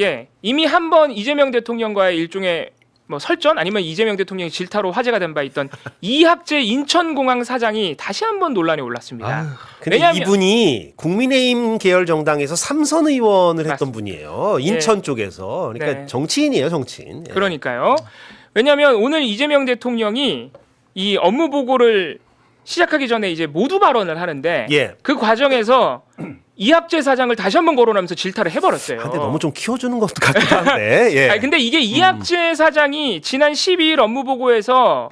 예, 이미 한 번 이재명 대통령과의 일종의 뭐 설전 아니면 이재명 대통령이 질타로 화제가 된 바 있던 이학재 인천공항 사장이 다시 한번 논란에 올랐습니다. 근데 이분이 국민의힘 계열 정당에서 3선 의원을 했던 맞습니다. 분이에요. 인천 예. 쪽에서. 그러니까 네. 정치인이에요, 정치인. 예. 그러니까요. 왜냐하면 오늘 이재명 대통령이 이 업무 보고를 시작하기 전에 이제 모두 발언을 하는데 예. 그 과정에서 이학재 사장을 다시 한번 거론하면서 질타를 해버렸어요. 근데 너무 좀 키워주는 것 같기도 한데. 예. 아니, 근데 이게 이학재 사장이 지난 12일 업무 보고에서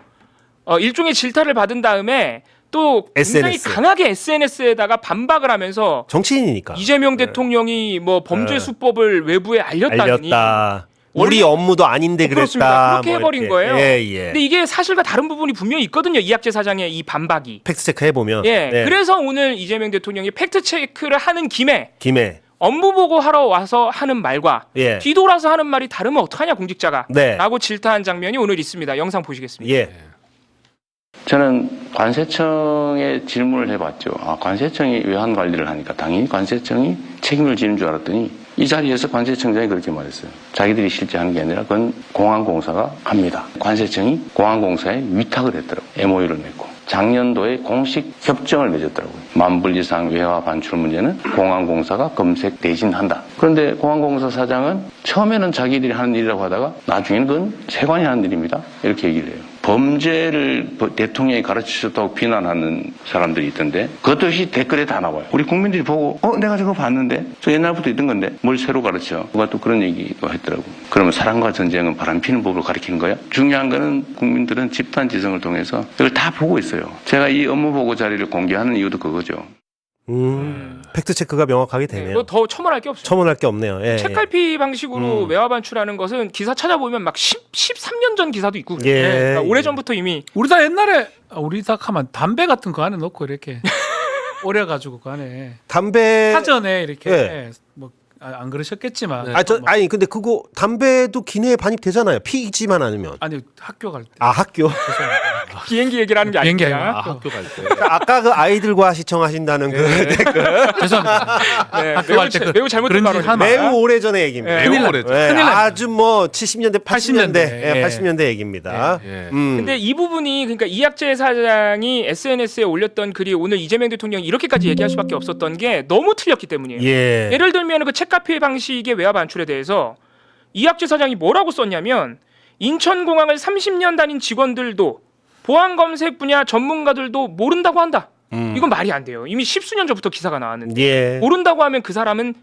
일종의 질타를 받은 다음에 또 굉장히 SNS. 강하게 SNS에다가 반박을 하면서 정치인이니까. 이재명 대통령이 뭐 범죄 수법을 외부에 알렸다니. 알렸다. 우리 원래- 업무도 아닌데 그렇습니다. 그랬다. 그렇게 뭐 해버린 이렇게. 거예요. 예, 예. 근데 이게 사실과 다른 부분이 분명히 있거든요. 이학재 사장의 이 반박이. 팩트 체크 해보면. 예. 네. 그래서 오늘 이재명 대통령이 팩트 체크를 하는 김에 김해. 업무 보고 하러 와서 하는 말과 예. 뒤돌아서 하는 말이 다르면 어떡하냐 공직자가 네. 라고 질타한 장면이 오늘 있습니다. 영상 보시겠습니다. 예. 저는 관세청에 질문을 해봤죠. 관세청이 외환 관리를 하니까 당연히 관세청이 책임을 지는 줄 알았더니 이 자리에서 관세청장이 그렇게 말했어요. 자기들이 실제 하는 게 아니라 그건 공항공사가 합니다. 관세청이 공항공사에 위탁을 했더라고요. MOU를 맺고. 작년도에 공식 협정을 맺었더라고요. 10,000불 이상 외화 반출 문제는 공항공사가 검색 대신한다. 그런데 공항공사 사장은 처음에는 자기들이 하는 일이라고 하다가 나중에는 그건 세관이 하는 일입니다. 이렇게 얘기를 해요. 범죄를 대통령이 가르치셨다고 비난하는 사람들이 있던데 그것도 댓글에 다 나와요. 우리 국민들이 보고 내가 저거 봤는데 저 옛날부터 있던 건데 뭘 새로 가르쳐. 누가 또 그런 얘기도 했더라고요. 그러면 사랑과 전쟁은 바람피는 법으로 가르치는 거야? 중요한 거는 국민들은 집단지성을 통해서 이걸 다 보고 있어요. 제가 이 업무 보고 자리를 공개하는 이유도 그거죠. 팩트 체크가 명확하게 되네요. 뭐 더 첨언할 게 없어요. 첨언할 게 없네요. 예. 책갈피 방식으로 외화 반출하는 것은 기사 찾아보면 막 13년 전 기사도 있고 예. 그러니까 오래전부터 이미 우리 다 옛날에 우리 다 하면 담배 같은 거 안에 넣고 이렇게 오려가지고 그 안에 담배 사전에 이렇게 예. 뭐 안 그러셨겠지만 뭐 아니 근데 그거 담배도 기내에 반입되잖아요. 피지만 않으면. 아니 학교 갈 때. 학교. 비행기 얘기를 하는 게 비행기 아니라 아니라 학교 갈 때. 아까 그 아이들과 시청하신다는 그 죄송합니다. 네, 학교 갈 때 매우 잘못된 그런 짓 발언입니다. 하면 매우 오래전의 얘기입니다. 예. 큰일 날- 오래죠. 예, 큰일 납니다. 아주 뭐 70년대, 80년대, 80년대. 예. 80년대 얘기입니다. 예. 근데 이 부분이 그러니까 이학재 사장이 SNS에 올렸던 글이 오늘 이재명 대통령이 이렇게까지 얘기할 수밖에 없었던 게 너무 틀렸기 때문이에요. 예. 예를 들면 그 책카피 방식의 외화 반출에 대해서 이학재 사장이 뭐라고 썼냐면 인천공항을 30년 다닌 직원들도 보안 검색 분야 전문가들도 모른다고 한다. 이건 말이 안 돼요. 이미 십수년 전부터 기사가 나왔는데 예. 모른다고 하면 그 사람은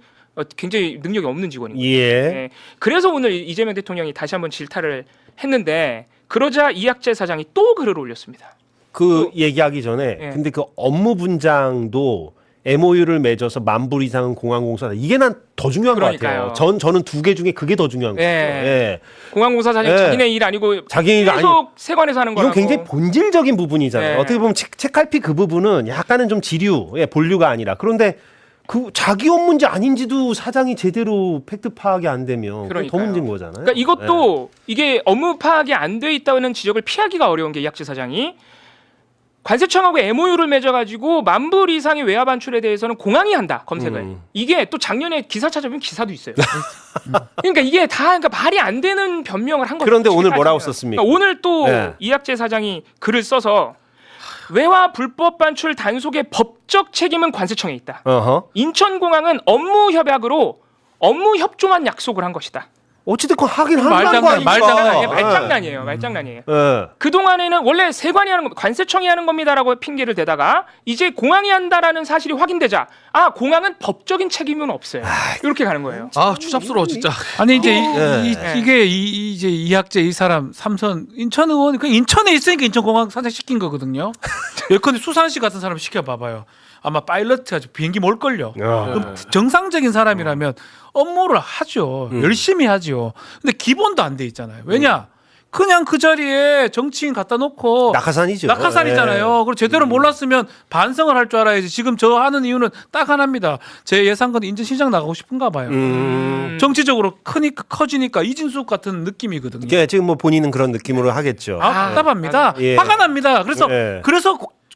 굉장히 능력이 없는 직원인 거예요. 예. 예. 그래서 오늘 이재명 대통령이 다시 한번 질타를 했는데 그러자 이학재 사장이 또 글을 올렸습니다. 그 얘기하기 전에 예. 근데 그 업무 분장도 MOU를 맺어서 10,000불 이상은 공항공사다. 이게 난 더 중요한 것 그러니까요. 같아요. 저는 두 개 중에 그게 더 중요한 것 예. 같아요. 예. 공항공사 사장 예. 자기네 일 아니고 자기 일 계속 세관에서 하는 거라고. 이건 굉장히 본질적인 부분이잖아요. 네. 어떻게 보면 책갈피 그 부분은 약간은 좀 지류, 본류가 아니라. 그런데 그 자기 업무인지 아닌지도 사장이 제대로 팩트 파악이 안 되면 그게 더 그러니까요. 문제인 거잖아요. 그러니까 이것도 이게 업무 파악이 안 돼 있다는 지적을 피하기가 어려운 게 이학재 사장이 관세청하고 MOU를 맺어가지고 10,000불 이상의 외화 반출에 대해서는 공항이 한다 검색을. 이게 또 작년에 기사 찾아보면 기사도 있어요. 그러니까 이게 다 그러니까 말이 안 되는 변명을 한 거죠. 그런데 오늘 지금까지는. 뭐라고 썼습니까? 그러니까 오늘 또 네. 이학재 사장이 글을 써서 외화 불법 반출 단속의 법적 책임은 관세청에 있다. 어허. 인천공항은 업무 협약으로 업무 협조만 약속을 한 것이다. 어찌됐건 하긴 말장난, 한다는 거 아닙니까? 말장난이에요. 말장난이에요. 말장난이에요. 예. 그 동안에는 원래 세관이 하는 겁니다. 관세청이 하는 겁니다라고 핑계를 대다가 이제 공항이 한다라는 사실이 확인되자 공항은 법적인 책임은 없어요. 이렇게 가는 거예요. 추잡스러워 진짜. 아니 이제 예. 이게 이제 이학재 이 사람 삼선 인천 의원 그 인천에 있으니까 인천공항 사장 시킨 거거든요. 예컨대 수산시 같은 사람 시켜봐봐요. 아마 파일럿 가지고 비행기 몰 걸요. 그럼 정상적인 사람이라면 업무를 하죠. 열심히 하죠. 근데 기본도 안 돼 있잖아요. 왜냐? 그냥 그 자리에 정치인 갖다 놓고 낙하산이죠. 낙하산이잖아요. 예. 그리고 제대로 몰랐으면 반성을 할 줄 알아야지. 지금 저 하는 이유는 딱 하나입니다. 제 예상건 인천시장 나가고 싶은가 봐요. 정치적으로 크니까 커지니까 이진숙 같은 느낌이거든요. 이게 지금 뭐 본인은 그런 느낌으로 하겠죠. 답답합니다. 예. 화가 납니다. 그래서 예.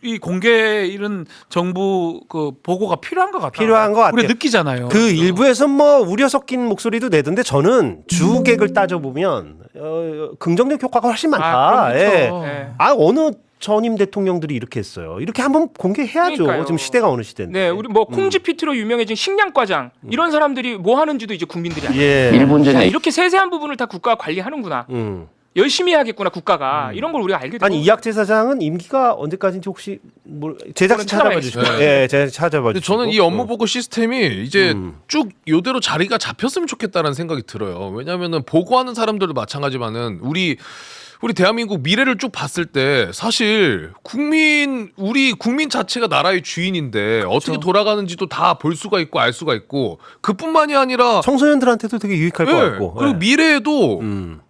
이 공개 이런 정부 그 보고가 필요한 것 같아요. 필요한 것 같아요. 우리 느끼잖아요. 그 일부에서 뭐 우려 섞인 목소리도 내던데 저는 주객을 따져보면 긍정적 효과가 훨씬 많다. 그렇죠. 예. 네. 어느 전임 대통령들이 이렇게 했어요. 이렇게 한번 공개해야죠. 그러니까요. 지금 시대가 어느 시대인데. 네, 우리 뭐 콩지피트로 유명해진 식량과장 이런 사람들이 뭐 하는지도 이제 국민들이 알아요. 예. 일본 전에 이렇게 세세한 부분을 다 국가가 관리하는구나. 열심히 해야겠구나 국가가 이런 걸 우리가 알게 되고. 아니 이학재 사장은 임기가 언제까지인지 혹시 뭐 제작진 찾아봐 주시고. 네. 예, 제가 찾아봐 근데 주시고. 저는 이 업무 보고 시스템이 이제 쭉 요대로 자리가 잡혔으면 좋겠다는 생각이 들어요. 왜냐하면은 보고하는 사람들도 마찬가지만은 우리 대한민국 미래를 쭉 봤을 때 사실 우리 국민 자체가 나라의 주인인데 어떻게 돌아가는지도 다 볼 수가 있고 알 수가 있고 그뿐만이 아니라 청소년들한테도 되게 유익할 것 같고. 그리고 예. 미래에도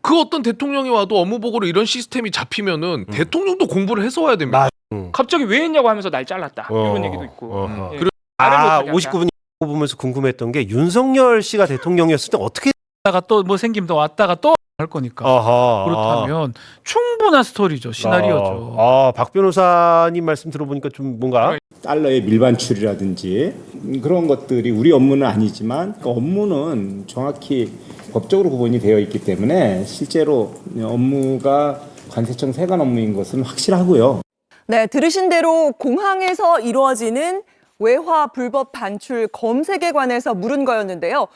그 어떤 대통령이 와도 업무 보고로 이런 시스템이 잡히면은 대통령도 공부를 해서 와야 됩니다. 갑자기 왜 했냐고 하면서 날 잘랐다 이런 얘기도 있고. 어허. 예. 그리고- 말을 못하게 59분 보면서 궁금했던 게 윤석열 씨가 대통령이었을 때 어떻게 왔다가 또 뭐 생기면 또 왔다가 또 할 거니까. 어허. 그렇다면 충분한 스토리죠. 시나리오죠. 박 변호사님 말씀 들어보니까 좀 뭔가 달러의 밀반출이라든지 그런 것들이 우리 업무는 아니지만 그 업무는 정확히 법적으로 구분이 되어 있기 때문에 실제로 업무가 관세청 세관 업무인 것은 확실하고요. 네, 들으신 대로 공항에서 이루어지는 외화 불법 반출 검색에 관해서 물은 거였는데요.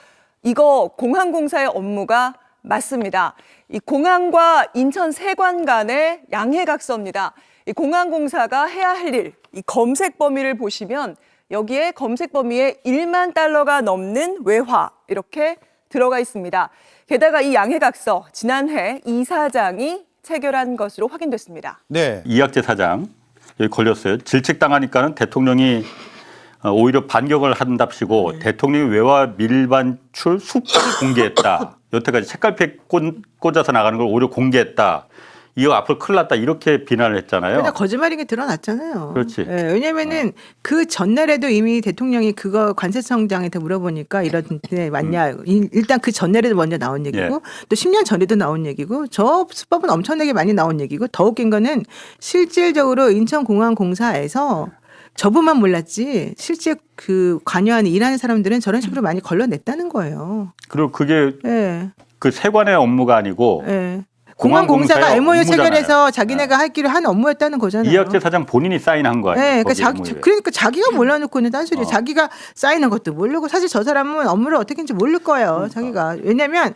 이거 공항공사의 업무가 맞습니다. 이 공항과 인천 세관 간의 양해각서입니다. 이 공항공사가 해야 할 일, 이 검색 범위를 보시면 여기에 검색 범위에 1만 달러가 넘는 외화 이렇게 들어가 있습니다. 게다가 이 양해각서 지난해 이사장이 체결한 것으로 확인됐습니다. 네. 이학재 사장 여기 걸렸어요. 질책당하니까는 대통령이 오히려 반격을 한답시고 대통령이 외화 밀반출 수법을 공개했다. 여태까지 책갈피에 꽂아서 나가는 걸 오히려 공개했다. 이거 앞으로 큰일 났다. 이렇게 비난을 했잖아요. 그러니까 거짓말인 게 드러났잖아요. 그렇지. 예, 왜냐면은 그 전날에도 이미 대통령이 그거 관세청장한테 물어보니까 이런데 맞냐. 일단 그 전날에도 먼저 나온 얘기고 예. 또 10년 전에도 나온 얘기고 저 수법은 엄청나게 많이 나온 얘기고 더 웃긴 거는 실질적으로 인천공항공사에서 저분만 몰랐지 실제 그 관여하는 일하는 사람들은 저런 식으로 많이 걸러냈다는 거예요. 그리고 그게 예. 그 세관의 업무가 아니고 예. 공항공사의 공항공사가 MOU 업무잖아요. 체결해서 자기네가 할 길을 한 업무였다는 거잖아요. 이학재 사장 본인이 사인한 거 아니에요? 네, 거기 그러니까, 업무에. 그러니까 자기가 몰라놓고 있는 딴소리. 자기가 쌓이는 것도 모르고 사실 저 사람은 업무를 어떻게 하는지 모를 거예요. 자기가. 왜냐하면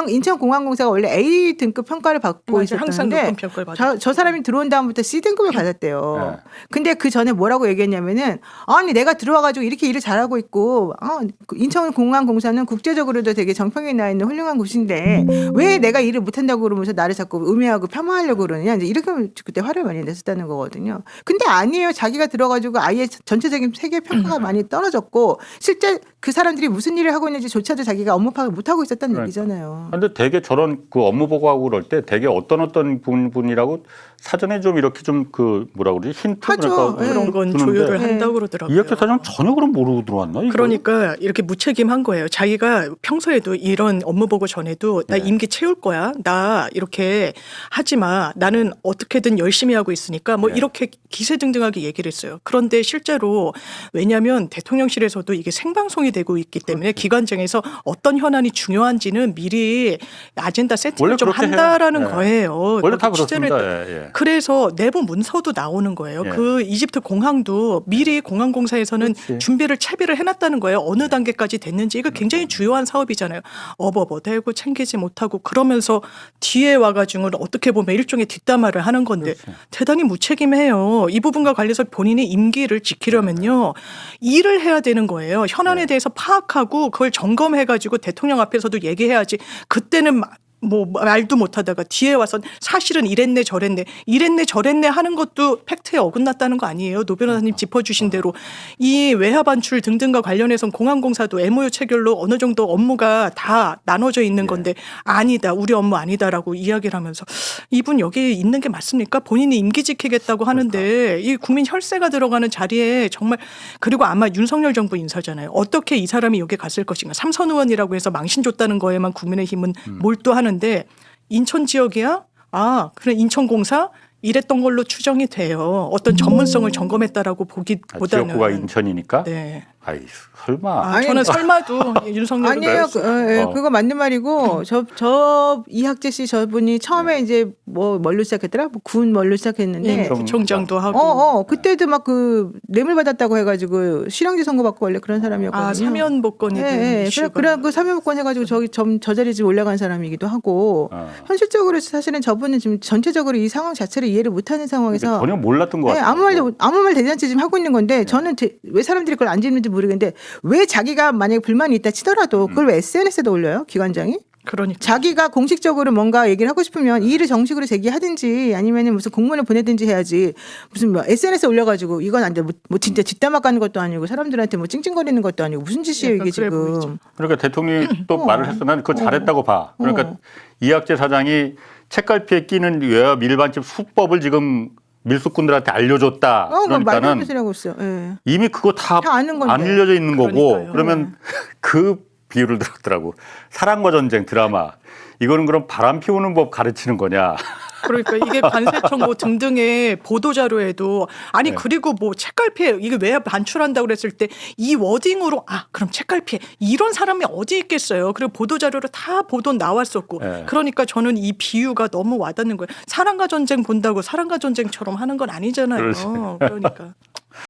인천공항공사가 원래 A 등급 평가를 받고 맞아, 항상 있었는데 높은 평가를 받았죠. 저 사람이 들어온 다음부터 C 등급을 받았대요. 네. 근데 그 전에 뭐라고 얘기했냐면은 아니 내가 들어와가지고 이렇게 일을 잘하고 있고 인천공항공사는 국제적으로도 되게 정평에 나 있는 훌륭한 곳인데 왜 내가 일을 못한다고 그러면서 나를 자꾸 음해하고 폄하하려고 그러느냐 이제 이렇게 그때 화를 많이 냈었다는 거거든요. 근데 아니에요. 자기가 들어가지고 아예 전체적인 세계 평가가 많이 떨어졌고 실제 그 사람들이 무슨 일을 하고 있는지조차도 자기가 업무 파악을 못 하고 있었다는 얘기잖아요. 근데 되게 저런 그 업무 보고하고 그럴 때 되게 어떤 부분이라고 사전에 좀 이렇게 좀 그 뭐라 그러지 힌트 하죠. 네. 그런 건 조율을 한다고 그러더라고요. 이학재 사장 전혀 그럼 모르고 들어왔나? 이거? 그러니까 이렇게 무책임한 거예요. 자기가 평소에도 이런 업무 보고 전에도 나 임기 채울 거야. 나 이렇게 하지 마. 나는 어떻게든 열심히 하고 있으니까 뭐 이렇게 기세등등하게 얘기를 했어요. 그런데 실제로 왜냐하면 대통령실에서도 이게 생방송이 되고 있기 때문에 기관장에서 어떤 현안이 중요한지는 미리 아젠다 세팅을 원래 좀 그렇게 한다라는 해요. 네. 거예요. 원래 다 그렇게 취재를 그렇습니다. 예. 그래서 내부 문서도 나오는 거예요. 예. 그 이집트 공항도 미리 공항공사에서는 준비를 채비를 해놨다는 거예요. 어느 단계까지 됐는지. 이거 굉장히 주요한 사업이잖아요. 어버버대고 챙기지 못하고 그러면서 뒤에 와가지고는 어떻게 보면 일종의 뒷담화를 하는 건데 대단히 무책임해요. 이 부분과 관련해서 본인의 임기를 지키려면요. 일을 해야 되는 거예요. 현안에 대해서 파악하고 그걸 점검해가지고 대통령 앞에서도 얘기해야지. 그때는 뭐 말도 못하다가 뒤에 와서 사실은 이랬네 저랬네 하는 것도 팩트에 어긋났다는 거 아니에요. 노 변호사님 짚어주신 대로 이 외화 반출 등등과 관련해서는 공항공사도 MOU 체결로 어느 정도 업무가 다 나눠져 있는 건데 아니다 우리 업무 아니다라고 이야기를 하면서 이분 여기 있는 게 맞습니까? 본인이 임기 지키겠다고 하는데 이 국민 혈세가 들어가는 자리에 정말 그리고 아마 윤석열 정부 인사잖아요. 어떻게 이 사람이 여기 갔을 것인가. 삼선 의원이라고 해서 망신 줬다는 거에만 국민의힘은 몰두하는 데 인천 지역이야? 아, 그래 인천공사? 이랬던 걸로 추정이 돼요. 어떤 전문성을 점검했다라고 보기보다는. 지역구가 인천이니까. 네. 아이 설마. 아, 저는 설마도 윤석열 아니에요. 그거 맞는 말이고 저 이학재 씨 저분이 처음에 이제 뭐 뭘로 시작했더라? 뭐 군 뭘로 시작했는데 부총장도 하고 그때도 막 그 뇌물 받았다고 해가지고 실형제 선고받고 원래 그런 사람이었거든요. 아 사면복권이 된 이슈가. 그래 그 사면복권 해가지고 저 자리 지금 올라간 사람이기도 하고 현실적으로 사실은 저분은 지금 전체적으로 이 상황 자체를 이해를 못하는 상황에서 전혀 몰랐던 것 같아요. 아무 말 대잔치 지금 하고 있는 건데 저는 왜 사람들이 그걸 안 짓는지 모르겠는데 왜 자기가 만약에 불만이 있다 치더라도 그걸 왜 SNS에다 올려요? 기관장이? 그러니까 자기가 공식적으로 뭔가 얘기를 하고 싶으면 이 일을 정식으로 제기하든지 아니면은 무슨 공문을 보내든지 해야지 무슨 뭐 SNS에 올려가지고 이건 안 돼. 뭐 진짜 뒷담화 까는 것도 아니고 사람들한테 뭐 찡찡거리는 것도 아니고 무슨 짓이에요 이게 그래 지금. 보이죠. 그러니까 대통령이 또 말을 했어. 난 그거 잘했다고 봐. 그러니까 이학재 사장이 책갈피에 끼는 외화 밀반집 수법을 지금 밀수꾼들한테 알려줬다. 말도 안 되는 그러니까는 소리 하고 있어. 예. 이미 그거 다 아는 건데. 안 알려져 있는 거고. 그러니까요. 그러면 그 비유를 들었더라고. 사랑과 전쟁 드라마. 이거는 그럼 바람 피우는 법 가르치는 거냐. 그러니까 이게 관세청고 등등의 보도 자료에도 아니 그리고 뭐 책갈피에 이게 왜 반출한다고 그랬을 때 이 워딩으로 그럼 책갈피에 이런 사람이 어디 있겠어요. 그리고 보도 자료로 다 보도 나왔었고 그러니까 저는 이 비유가 너무 와닿는 거예요. 사랑과 전쟁 본다고 사랑과 전쟁처럼 하는 건 아니잖아요. 그러니까.